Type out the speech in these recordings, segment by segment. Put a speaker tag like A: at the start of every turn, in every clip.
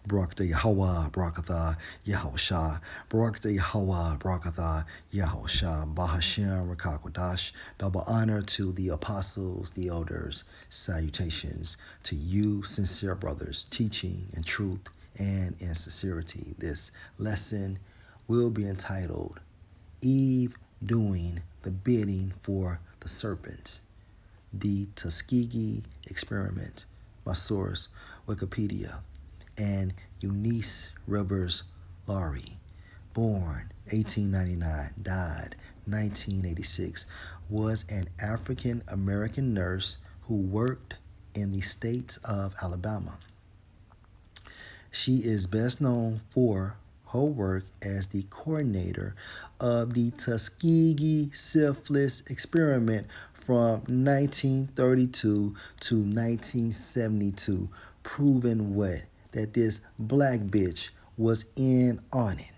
A: Barakatah Yahweh, Barakatah Yahusha, Barakatah Yahweh, Barakatah Yahusha, Bahashem, Rakakwadash. Double honor to the apostles, the elders, salutations to you, sincere brothers, teaching in truth and in sincerity. This lesson will be entitled Eve Doing the Bidding for the Serpent, the Tuskegee Experiment. My source, Wikipedia. And Eunice Rivers Laurie, born 1899, died 1986, was an African American nurse who worked in the states of Alabama. She is best known for her work as the coordinator of the Tuskegee syphilis experiment from 1932 to 1972, proving what? That this black bitch was in on it.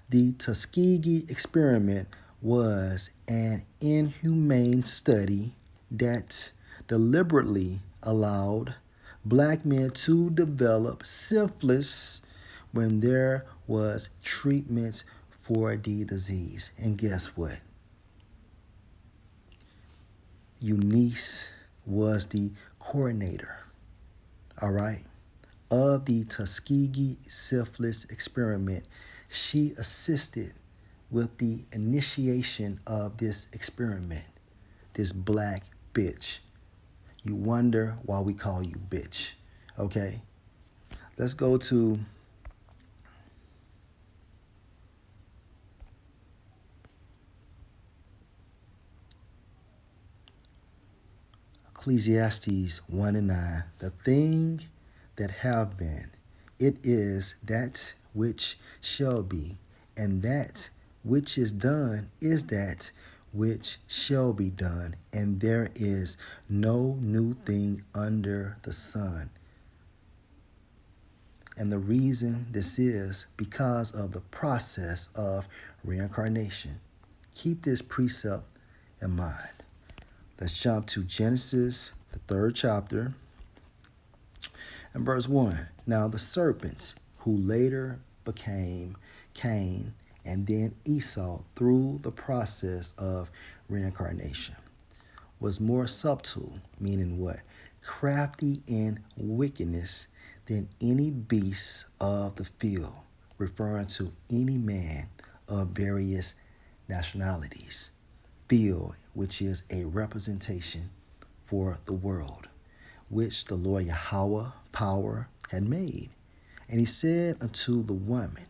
A: The Tuskegee experiment was an inhumane study that deliberately allowed black men to develop syphilis when there was treatments for the disease. And guess what? Eunice was the coordinator, all right, of the Tuskegee syphilis experiment. She assisted with the initiation of this experiment, this black bitch. You wonder why we call you bitch, okay? Let's go to Ecclesiastes 1 and 9. The thing that have been, it is that which shall be, and that which is done is that which shall be done, and there is no new thing under the sun. And the reason this is because of the process of reincarnation. Keep this precept in mind. Let's jump to Genesis, the 3rd chapter, and verse 1. Now the serpent, who later became Cain and then Esau through the process of reincarnation, was more subtle, meaning what? Crafty in wickedness than any beast of the field, referring to any man of various nationalities. Field, which is a representation for the world, which the Lord Yahweh power had made. And he said unto the woman,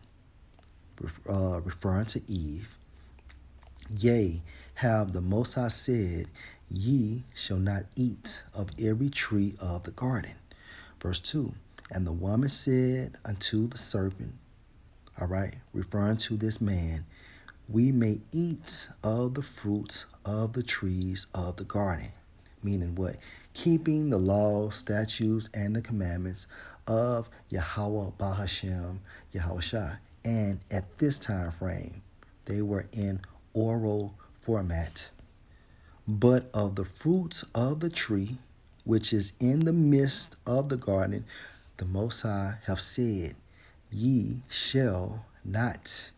A: referring to Eve, Yea, have the Most High said, Ye shall not eat of every tree of the garden. Verse 2, and the woman said unto the serpent, all right, referring to this man, we may eat of the fruit of the trees of the garden. Meaning what? Keeping the laws, statutes, and the commandments of Yahweh Bahashem Yahushua. And at this time frame, they were in oral format. But of the fruit of the tree, which is in the midst of the garden, the Most High have said, Ye shall not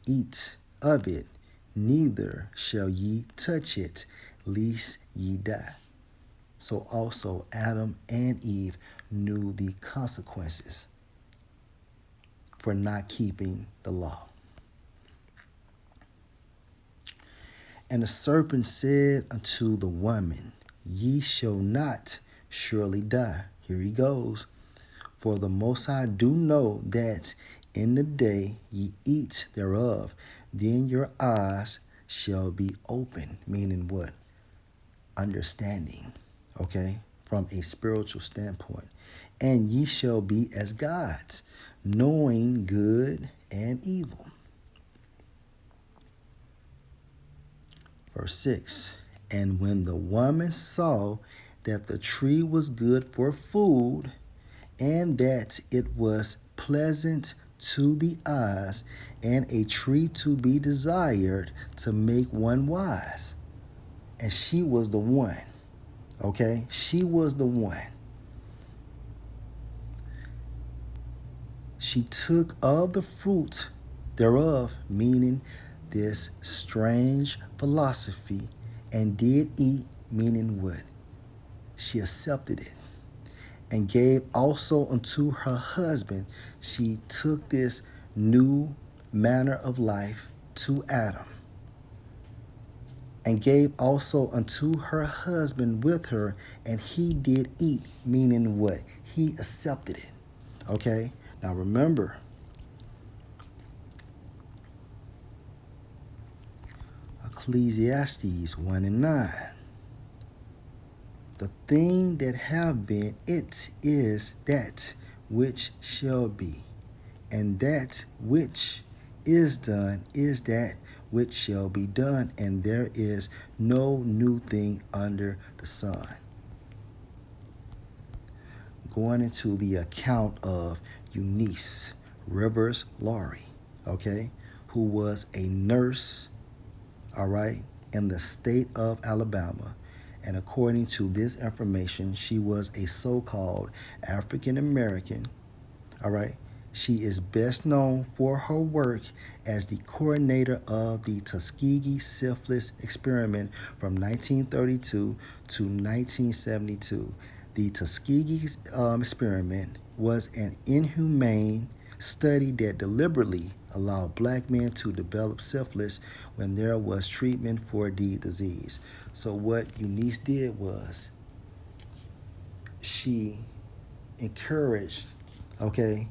A: eat of it, neither shall ye touch it, lest ye die. So also Adam and Eve knew the consequences for not keeping the law. And the serpent said unto the woman, Ye shall not surely die. Here he goes. For the Most High do know that in the day ye eat thereof, then your eyes shall be open. Meaning what? Understanding, okay? From a spiritual standpoint. And ye shall be as gods, knowing good and evil. Verse 6, and when the woman saw that the tree was good for food, and that it was pleasant to the eyes, and a tree to be desired to make one wise. And she was the one, okay? She was the one. She took of the fruit thereof, meaning this strange philosophy, and did eat, meaning what? She accepted it, and gave also unto her husband. She took this new manner of life to Adam, and gave also unto her husband with her, and he did eat, meaning what? He accepted it. Okay? Now remember, Ecclesiastes 1 and 9. The thing that have been, it is that which shall be, and that which is done is that which shall be done, and there is no new thing under the sun. Going into the account of Eunice Rivers Laurie, okay, who was a nurse, all right, in the state of Alabama. And according to this information, she was a so-called African American, all right. She is best known for her work as the coordinator of the Tuskegee syphilis experiment from 1932 to 1972. The Tuskegee experiment was an inhumane study that deliberately allowed black men to develop syphilis when there was treatment for the disease. So what Eunice did was she encouraged, okay,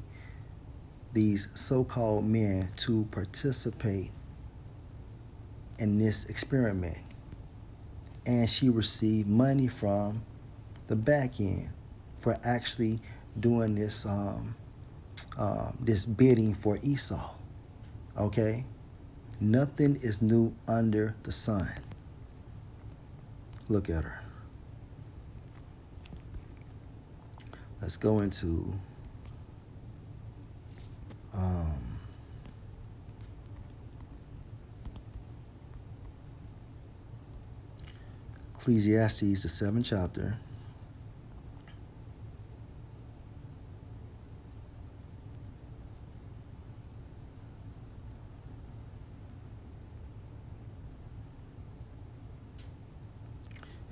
A: these so-called men to participate in this experiment. And she received money from the back end for actually doing this this bidding for Esau. Okay? Nothing is new under the sun. Look at her. Let's go into Ecclesiastes, the 7th chapter.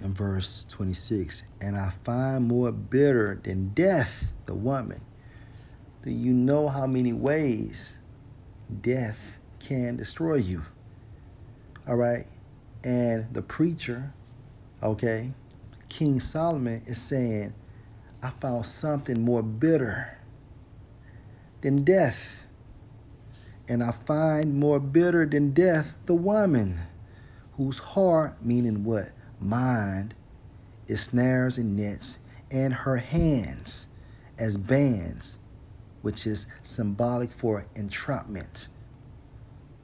A: In verse 26, and I find more bitter than death the woman. Do you know how many ways death can destroy you? All right. And the preacher, okay, King Solomon is saying, I found something more bitter than death. And I find more bitter than death the woman whose heart, meaning what? Mind, is snares and nets, and her hands as bands, which is symbolic for entrapment.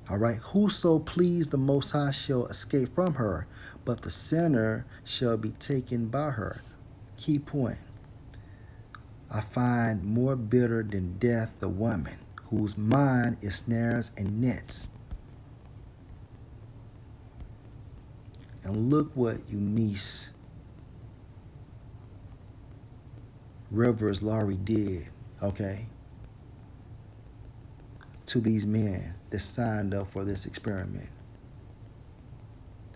A: All right. Whoso please the Most High shall escape from her, but the sinner shall be taken by her. Key point. I find more bitter than death the woman whose mind is snares and nets. And look what Eunice Rivers Laurie did, okay, to these men that signed up for this experiment.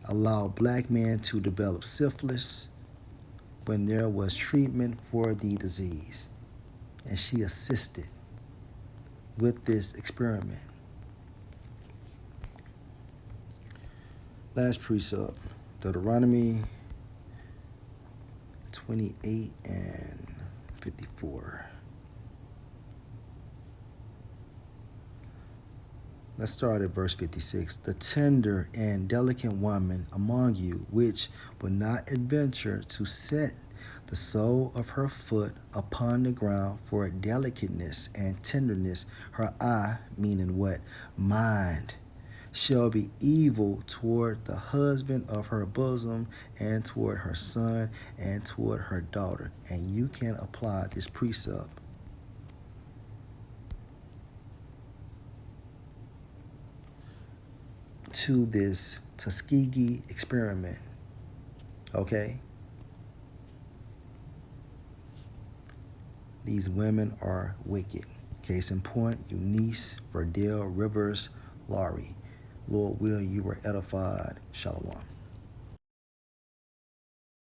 A: Allow black men to develop syphilis when there was treatment for the disease. And she assisted with this experiment. Last precept, Deuteronomy 28 and 54. Let's start at verse 56. The tender and delicate woman among you, which will not adventure to set the sole of her foot upon the ground for delicateness and tenderness, her eye, meaning what? Mind, shall be evil toward the husband of her bosom, and toward her son, and toward her daughter. And you can apply this precept to this Tuskegee experiment, okay? These women are wicked. Case in point, Eunice, Verdell, Rivers, Laurie. Lord will, you were edified. Shalom.